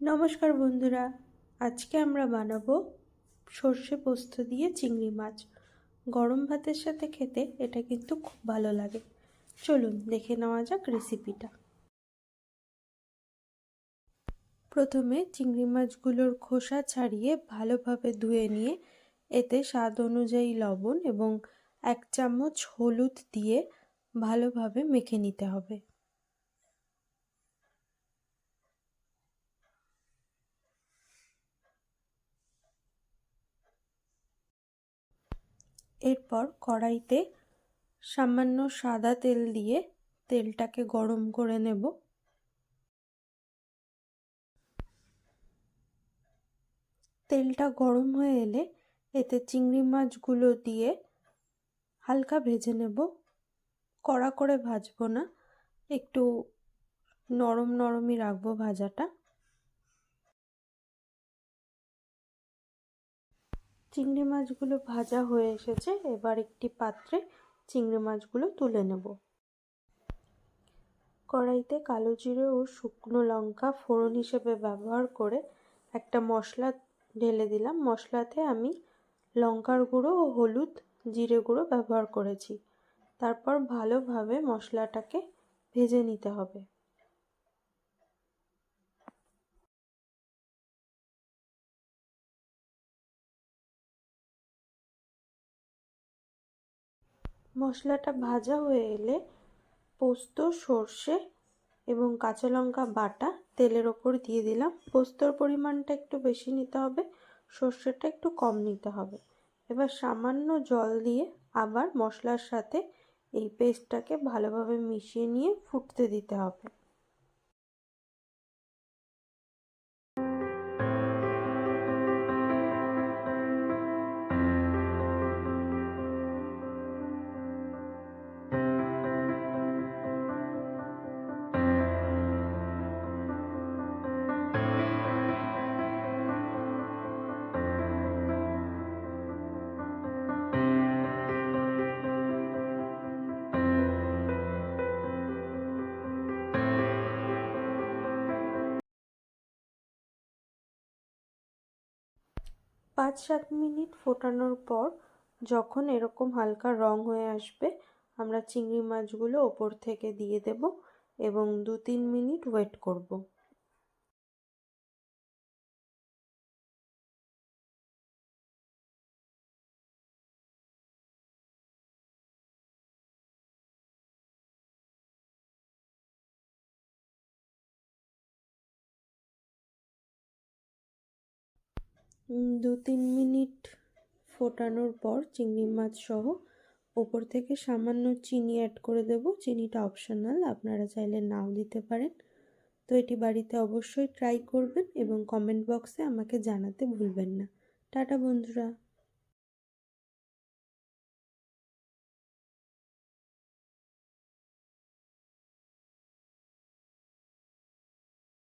নমস্কার বন্ধুরা, আজকে আমরা বানাবো সর্ষে পোস্ত দিয়ে চিংড়ি মাছ। গরম ভাতের সাথে খেতে এটা কিন্তু খুব ভালো লাগে। চলুন দেখে নেওয়া যাক রেসিপিটা। প্রথমে চিংড়ি মাছগুলোর খোসা ছাড়িয়ে ভালোভাবে ধুয়ে নিয়ে এতে স্বাদ অনুযায়ী লবণ এবং 1 চামচ হলুদ দিয়ে ভালোভাবে মেখে নিতে হবে। এরপর কড়াইতে সামান্য সাদা তেল দিয়ে তেলটাকে গরম করে নেব। তেলটা গরম হয়ে এলে এতে চিংড়ি মাছগুলো দিয়ে হালকা ভেজে নেব। কড়া করে ভাজবো না, একটু নরম নরমই রাখবো ভাজাটা। চিংড়ি মাছগুলো ভাজা হয়ে এসেছে, এবার একটি পাত্রে চিংড়ি মাছগুলো তুলে নেব। কড়াইতে কালো জিরে ও শুকনো লঙ্কা ফোড়ন হিসেবে ব্যবহার করে একটা মশলা ঢেলে দিলাম। মশলাতে আমি লঙ্কার গুঁড়ো ও হলুদ, জিরে গুঁড়ো ব্যবহার করেছি। তারপর ভালোভাবে মশলাটাকে ভেজে নিতে হবে। মশলাটা ভাজা হয়ে এলে পোস্ত, সর্ষে এবং কাঁচা লঙ্কা বাটা তেলের ওপর দিয়ে দিলাম। পোস্তর পরিমাণটা একটু বেশি নিতে হবে, সর্ষেটা একটু কম নিতে হবে। এবার সামান্য জল দিয়ে আবার মশলার সাথে এই পেস্টটাকে ভালোভাবে মিশিয়ে নিয়ে ফুটতে দিতে হবে। 5-7 মিনিট ফোটানোর পর যখন এরকম হালকা রং হয়ে আসবে, আমরা চিংড়ি মাছগুলো ওপর থেকে দিয়ে দেব এবং 2-3 মিনিট ওয়েট করব। দু তিন মিনিট ফোটানোর পর চিংড়ি মাছ সহ ওপর থেকে সামান্য চিনি অ্যাড করে দেব। চিনিটা অপশনাল, আপনারা চাইলে নাও দিতে পারেন। তো এটি বাড়িতে অবশ্যই ট্রাই করবেন এবং কমেন্ট বক্সে আমাকে জানাতে ভুলবেন না। টাটা বন্ধুরা।